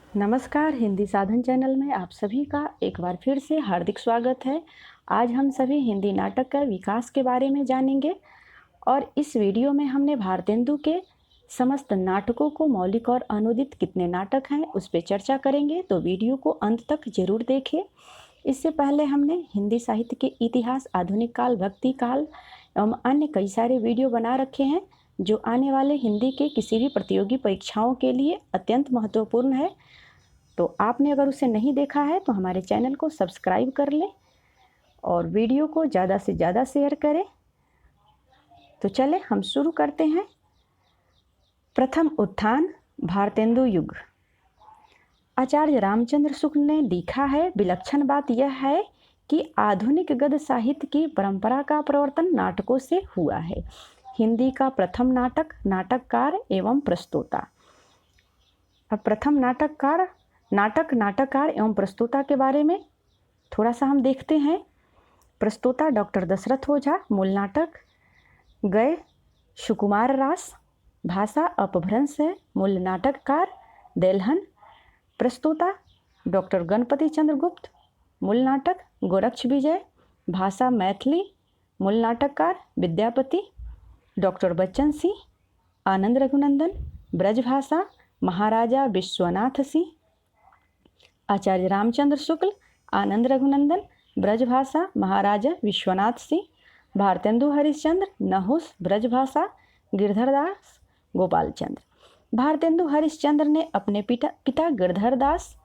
नमस्कार, हिंदी साधन चैनल में आप सभी का एक बार फिर से हार्दिक स्वागत है। आज हम सभी हिंदी नाटक का विकास के बारे में जानेंगे और इस वीडियो में हमने भारतेंदु के समस्त नाटकों को मौलिक और अनुदित कितने नाटक हैं उस पर चर्चा करेंगे, तो वीडियो को अंत तक जरूर देखें। इससे पहले हमने हिंदी साहित्य के इतिहास, आधुनिक काल, भक्ति काल एवं अन्य कई सारे वीडियो बना रखे हैं जो आने वाले हिंदी के किसी भी प्रतियोगी परीक्षाओं के लिए अत्यंत महत्वपूर्ण है। तो आपने अगर उसे नहीं देखा है तो हमारे चैनल को सब्सक्राइब कर लें और वीडियो को ज़्यादा से ज़्यादा शेयर करें। तो चले हम शुरू करते हैं। प्रथम उत्थान, भारतेंदु युग। आचार्य रामचंद्र शुक्ल ने लिखा है, विलक्षण बात यह है कि आधुनिक गद्य साहित्य की परंपरा का प्रवर्तन नाटकों से हुआ है। हिंदी का प्रथम नाटक, नाटककार एवं प्रस्तोता। अब प्रथम नाटककार एवं प्रस्तोता के बारे में थोड़ा सा हम देखते हैं। प्रस्तोता डॉक्टर दशरथ ओझा। मूल नाटक गए सुकुमार रास। भाषा अपभ्रंश है। मूल नाटककार देलहन। प्रस्तोता डॉक्टर गणपति चंद्र गुप्त। मूल नाटक गोरक्ष विजय। भाषा मैथिली। मूल नाटककार विद्यापति। डॉक्टर बच्चन सिंह। आनंद रघुनंदन। ब्रजभाषा महाराजा विश्वनाथ सिंह। आचार्य रामचंद्र शुक्ल, आनंद रघुनंदन। ब्रजभाषा महाराजा विश्वनाथ सिंह। भारतेंदु हरिश्चंद्र, नहुस। ब्रजभाषा गिरधरदास गोपालचंद्र। भारतेंदु हरिश्चंद्र ने अपने पिता गिरधरदास,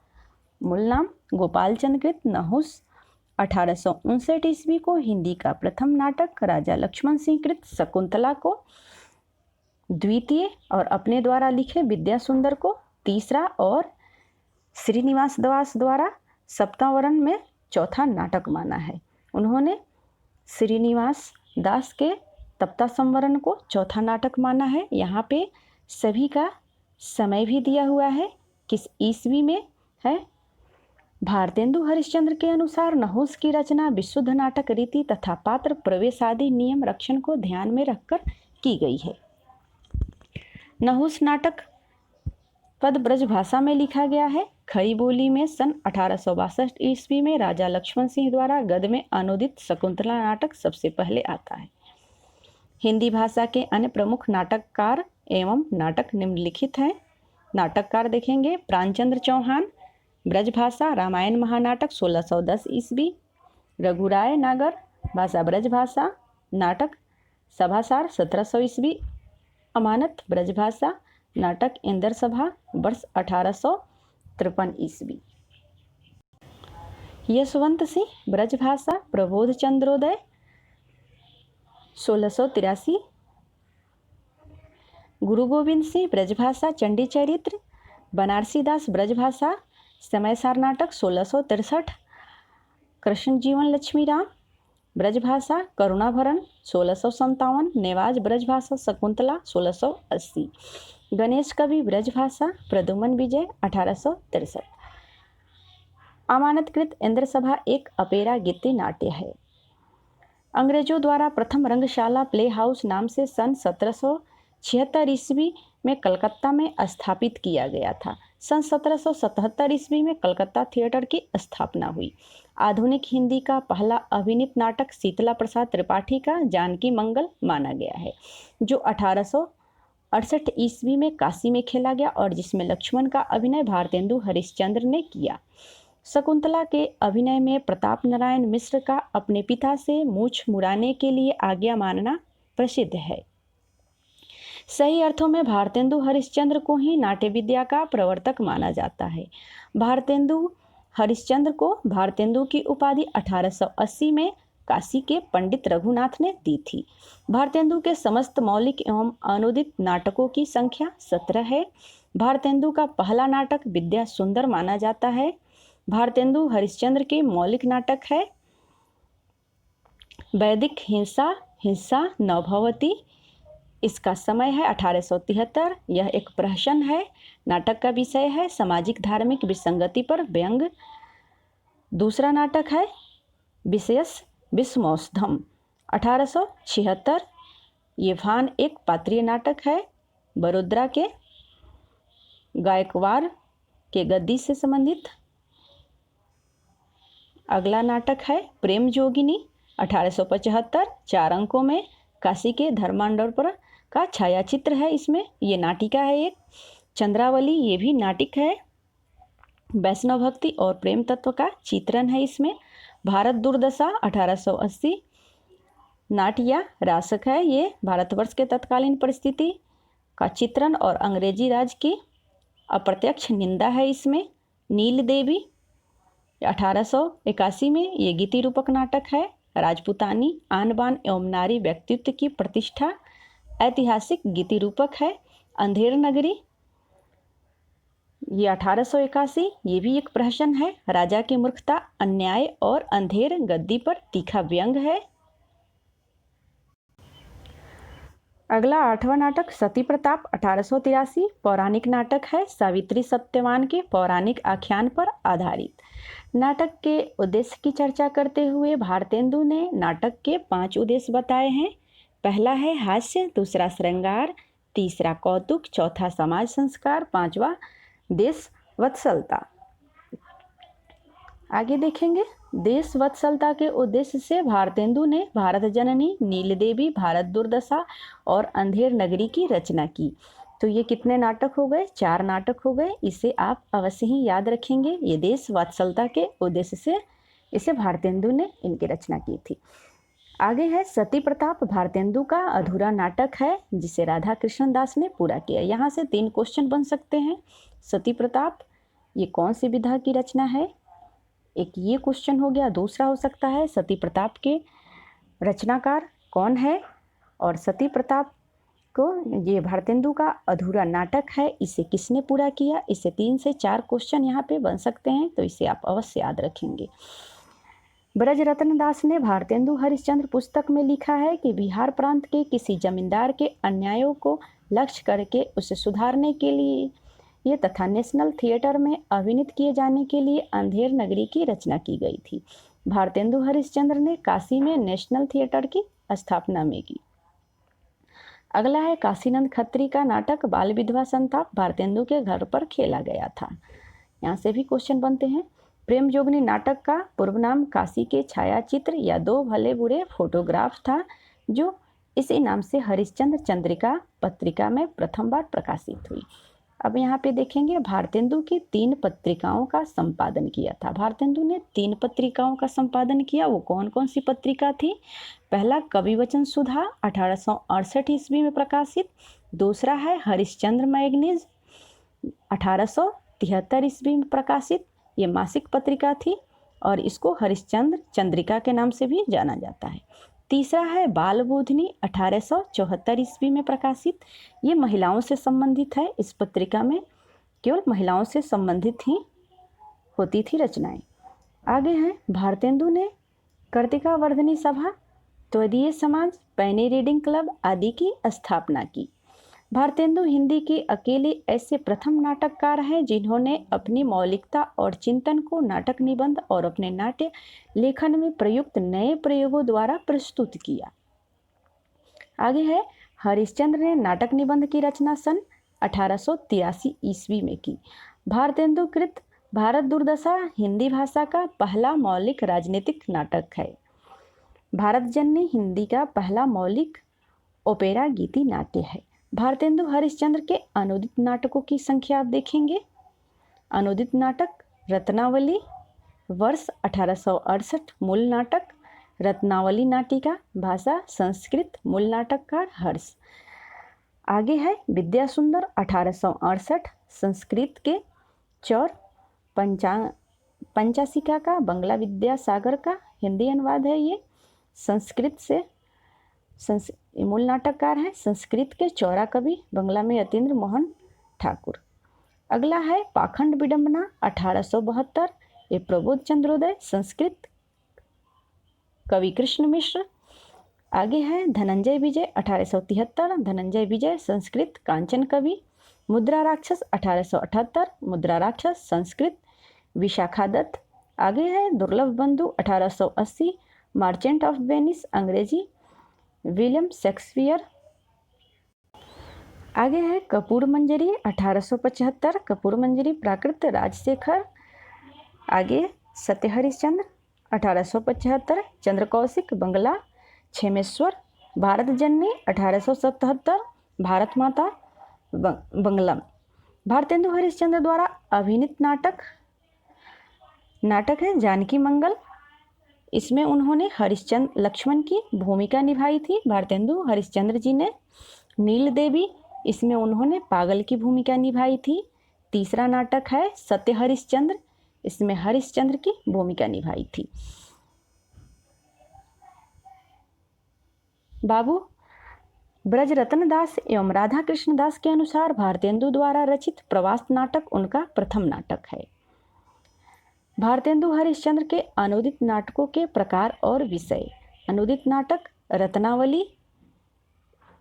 मूल नाम गोपालचंद्र कृत नहुस, 1859 ईस्वी को हिंदी का प्रथम नाटक राजा लक्ष्मण सिंह कृत शकुंतला को द्वितीय और अपने द्वारा लिखे विद्या सुंदर को तीसरा और श्रीनिवास दास द्वारा सप्तावरण में चौथा नाटक माना है। उन्होंने श्रीनिवास दास के तप्ता संवरण को चौथा नाटक माना है। यहाँ पे सभी का समय भी दिया हुआ है, किस ईस्वी में है। भारतेंदु हरिश्चंद्र के अनुसार नहुस की रचना विशुद्ध नाटक रीति तथा पात्र प्रवेश आदि नियम रक्षण को ध्यान में रखकर की गई है। नहुस नाटक पद ब्रज भाषा में लिखा गया है। खड़ी बोली में सन 1862 ईस्वी में राजा लक्ष्मण सिंह द्वारा गद्य में अनुदित शकुंतला नाटक सबसे पहले आता है। हिंदी भाषा के अन्य प्रमुख नाटककार एवं नाटक निम्नलिखित हैं। नाटककार देखेंगे, प्राणचंद्र चौहान। ब्रजभाषा रामायण महानाटक 1610 ईस्वी। रघुराय नागर, भाषा ब्रजभाषा। नाटक सभासार 1700 ईस्वी। अमानत ब्रजभाषा। नाटक इंदर सभा, वर्ष 1853 ईस्वी। यशवंत सिंह, ब्रजभाषा। प्रबोध चंद्रोदय 1683। गुरु गोविंद सिंह, ब्रजभाषा। चंडी चरित्र। बनारसी दास, ब्रजभाषा। समयसार नाटक 1663। कृष्ण जीवन लक्ष्मी राम, ब्रजभाषा। करुणाभरण 1657। नेवाज, ब्रजभाषा। शकुंतला 1680। गणेश कवि, ब्रजभाषा। प्रदुमन विजय 1863। अमानतकृत इंद्र सभा एक अपेरा गीति नाट्य है। अंग्रेजों द्वारा प्रथम रंगशाला प्ले हाउस नाम से सन 1776 ईस्वी में कलकत्ता में स्थापित किया गया था। सन 1777 ईस्वी में कलकत्ता थिएटर की स्थापना हुई। आधुनिक हिंदी का पहला अभिनीत नाटक शीतला प्रसाद त्रिपाठी का जानकी मंगल माना गया है, जो 1868 ईस्वी में काशी में खेला गया और जिसमें लक्ष्मण का अभिनय भारतेंदु हरिश्चंद्र ने किया। शकुंतला के अभिनय में प्रताप नारायण मिश्र का अपने पिता से मूछ मुड़ाने के लिए आज्ञा मानना प्रसिद्ध है। सही अर्थों में भारतेंदु हरिश्चंद्र को ही नाट्य विद्या का प्रवर्तक माना जाता है। भारतेंदु हरिश्चंद्र को भारतेंदु की उपाधि 1880 में काशी के पंडित रघुनाथ ने दी थी। भारतेंदु के समस्त मौलिक एवं अनुदित नाटकों की संख्या 17 है। भारतेंदु का पहला नाटक विद्या सुंदर माना जाता है। भारतेंदु हरिश्चंद्र के मौलिक नाटक है वैदिक हिंसा नवभवती। इसका समय है 1873। यह एक प्रहसन है। नाटक का विषय है सामाजिक धार्मिक विसंगति पर व्यंग। दूसरा नाटक है विशेष विषमौषधम 1876। ये भान एक पात्रीय नाटक है। बड़ोदरा के गायकवाड़ के गद्दी से संबंधित। अगला नाटक है प्रेम जोगिनी 1875, 4 अंकों में। काशी के धर्मांडोर का छायाचित्र है इसमें, ये नाटिका है एक। चंद्रावली, ये भी नाटिक है। वैष्णव भक्ति और प्रेम तत्व का चित्रण है इसमें। भारत दुर्दशा 1880, नाट्य रासक है ये, भारतवर्ष के तत्कालीन परिस्थिति का चित्रण और अंग्रेजी राज की अप्रत्यक्ष निंदा है इसमें। नील देवी 1881 में, ये गीति रूपक नाटक है। राजपूतानी, आन बान एवं नारी व्यक्तित्व की प्रतिष्ठा, ऐतिहासिक गीति रूपक है। अंधेर नगरी, ये 1881, ये भी एक प्रहसन है। राजा की मूर्खता, अन्याय और अंधेर गद्दी पर तीखा व्यंग है। अगला 8वां नाटक सती प्रताप 1883, पौराणिक नाटक है। सावित्री सत्यवान के पौराणिक आख्यान पर आधारित। नाटक के उद्देश्य की चर्चा करते हुए भारतेंदु ने नाटक के 5 उद्देश्य बताए हैं। पहला है हास्य, दूसरा श्रृंगार, तीसरा कौतुक, चौथा समाज संस्कार, 5वां देश वत्सलता। आगे देखेंगे। देश वत्सलता के उद्देश्य से भारतेंदु ने भारत जननी, नील देवी, भारत दुर्दशा और अंधेर नगरी की रचना की। तो ये कितने नाटक हो गए? 4 नाटक हो गए। इसे आप अवश्य ही याद रखेंगे। ये देश वत्सलता के उद्देश्य से इसे भारतेंदु ने इनकी रचना की थी। आगे है सती प्रताप, भारतेंदु का अधूरा नाटक है जिसे राधा कृष्ण दास ने पूरा किया। यहाँ से 3 क्वेश्चन बन सकते हैं। सती प्रताप ये कौन सी विधा की रचना है? एक ये क्वेश्चन हो गया। दूसरा हो सकता है सती प्रताप के रचनाकार कौन है, और सती प्रताप को ये भारतेंदु का अधूरा नाटक है, इसे किसने पूरा किया? इससे 3 से 4 क्वेश्चन यहाँ पे बन सकते हैं, तो इसे आप अवश्य याद रखेंगे। ब्रजरत्न दास ने भारतेंदु हरिश्चंद्र पुस्तक में लिखा है कि बिहार प्रांत के किसी जमींदार के अन्यायों को लक्ष्य करके उसे सुधारने के लिए ये तथा नेशनल थिएटर में अभिनीत किए जाने के लिए अंधेर नगरी की रचना की गई थी। भारतेंदु हरिश्चंद्र ने काशी में नेशनल थिएटर की स्थापना में की। अगला है काशीनंद खत्री का नाटक बाल विधवा संताप, भारतेंदु के घर पर खेला गया था। यहाँ से भी क्वेश्चन बनते हैं। प्रेम जोगनी नाटक का पूर्व नाम काशी के छायाचित्र या 2 भले बुरे फोटोग्राफ था, जो इसी नाम से हरिश्चंद्र चंद्रिका पत्रिका में प्रथम बार प्रकाशित हुई। अब यहाँ पे देखेंगे भारतेंदु की 3 पत्रिकाओं का संपादन किया था। भारतेंदु ने 3 पत्रिकाओं का संपादन किया। वो कौन कौन सी पत्रिका थी? पहला कविवचन सुधा 1868 ईस्वी में प्रकाशित। दूसरा है हरिश्चंद्र मैगनीज 1873 ईस्वी में प्रकाशित, ये मासिक पत्रिका थी और इसको हरिश्चंद्र चंद्रिका के नाम से भी जाना जाता है। तीसरा है बाल बोधनी 1874 ईस्वी में प्रकाशित, ये महिलाओं से संबंधित है। इस पत्रिका में केवल महिलाओं से संबंधित ही होती थी रचनाएं। आगे हैं भारतेंदु ने कर्तिका वर्धनी सभा, त्वदीय समाज, पैनी रीडिंग क्लब आदि की स्थापना की। भारतेंदु हिंदी के अकेले ऐसे प्रथम नाटककार हैं जिन्होंने अपनी मौलिकता और चिंतन को नाटक निबंध और अपने नाट्य लेखन में प्रयुक्त नए प्रयोगों द्वारा प्रस्तुत किया। आगे है हरिश्चंद्र ने नाटक निबंध की रचना सन 1883 ईस्वी में की। भारतेंदु कृत भारत दुर्दशा हिंदी भाषा का पहला मौलिक राजनीतिक नाटक है। भारत जननी हिंदी का पहला मौलिक ओपेरा गीति नाट्य है। भारतेंदु हरिश्चंद्र के अनुदित नाटकों की संख्या आप देखेंगे। अनुदित नाटक रत्नावली वर्ष 1868, मूल नाटक रत्नावली नाटिका, भाषा संस्कृत, मूल नाटककार हर्ष। आगे है विद्या सुंदर 1868, संस्कृत के चौर, पंचाशिका का बंगला विद्यासागर का हिंदी अनुवाद है। ये संस्कृत से मूल नाटककार हैं। संस्कृत के चौरा कवि, बंगला में यतीन्द्र मोहन ठाकुर। अगला है पाखंड विडंबना 1872, ये प्रबोध चंद्रोदय, संस्कृत कवि कृष्ण मिश्र। आगे है धनंजय विजय 1873, धनंजय विजय संस्कृत कांचन कवि। मुद्रा राक्षस 1878, मुद्रा राक्षस संस्कृत विशाखा दत्त। आगे है दुर्लभ बंधु 1880, मार्चेंट ऑफ वेनिस अंग्रेजी विलियम शेक्सपियर। आगे है कपूर मंजरी 1875, कपूर मंजरी प्राकृत राजशेखर। आगे सत्य हरिश्चंद्र 1875, चंद्र कौशिक बंगला, क्षेमेश्वर, भारत जननी 1877, भारत माता बंगला। भारतेंदु हरिश्चंद्र द्वारा अभिनीत नाटक है जानकी मंगल। इसमें उन्होंने हरिश्चंद्र लक्ष्मण की भूमिका निभाई थी भारतेंदु हरिश्चंद्र जी ने। नील देवी, इसमें उन्होंने पागल की भूमिका निभाई थी। तीसरा नाटक है सत्य हरिश्चंद्र, इसमें हरिश्चंद्र की भूमिका निभाई थी। बाबू ब्रजरत्न दास एवं राधा कृष्ण दास के अनुसार भारतेंदु द्वारा रचित प्रवास नाटक उनका प्रथम नाटक है। भारतेंदु हरिश्चंद्र के अनुदित नाटकों के प्रकार और विषय। अनुदित नाटक रत्नावली,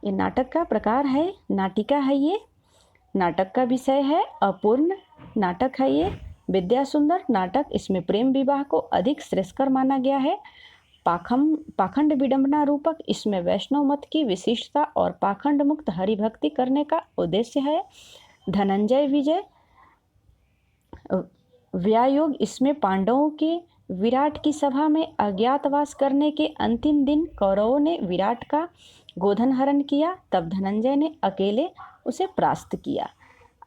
ये नाटक का प्रकार है, नाटिका है ये। नाटक का विषय है अपूर्ण नाटक है ये। विद्या सुंदर नाटक, इसमें प्रेम विवाह को अधिक श्रेष्ठकर माना गया है। पाखंड विडंबना रूपक, इसमें वैष्णव मत की विशिष्टता और पाखंड मुक्त हरिभक्ति करने का उद्देश्य है। धनंजय विजय व्यायोग, इसमें पांडवों के विराट की सभा में अज्ञातवास करने के अंतिम दिन कौरवों ने विराट का गोधन हरण किया, तब धनंजय ने अकेले उसे परास्त किया।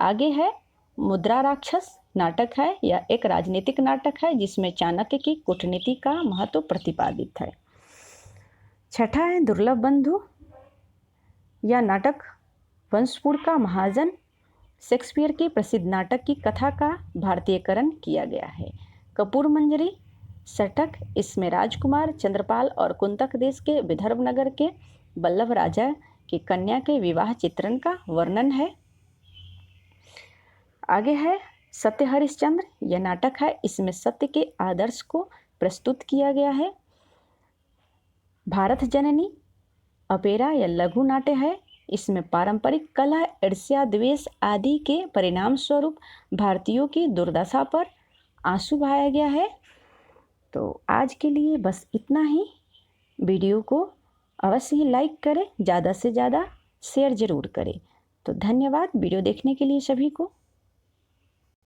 आगे है मुद्रा राक्षस नाटक है, यह एक राजनीतिक नाटक है जिसमें चाणक्य की कूटनीति का महत्व प्रतिपादित है। छठा है दुर्लभ बंधु, यह नाटक वंशपुर का महाजन शेक्सपियर की प्रसिद्ध नाटक की कथा का भारतीयकरण किया गया है। कपूर मंजरी षटक, इसमें राजकुमार चंद्रपाल और कुंतक देश के विदर्भ नगर के बल्लभ राजा की कन्या के विवाह चित्रण का वर्णन है। आगे है सत्य हरिश्चंद्र, यह नाटक है, इसमें सत्य के आदर्श को प्रस्तुत किया गया है। भारत जननी अपेरा या लघु नाट्य है, इसमें पारंपरिक कला, ईर्ष्या, द्वेष आदि के परिणाम स्वरूप भारतीयों की दुर्दशा पर आंसू बहाया गया है। तो आज के लिए बस इतना ही। वीडियो को अवश्य ही लाइक करें, ज़्यादा से ज़्यादा शेयर ज़रूर करें। तो धन्यवाद वीडियो देखने के लिए सभी को।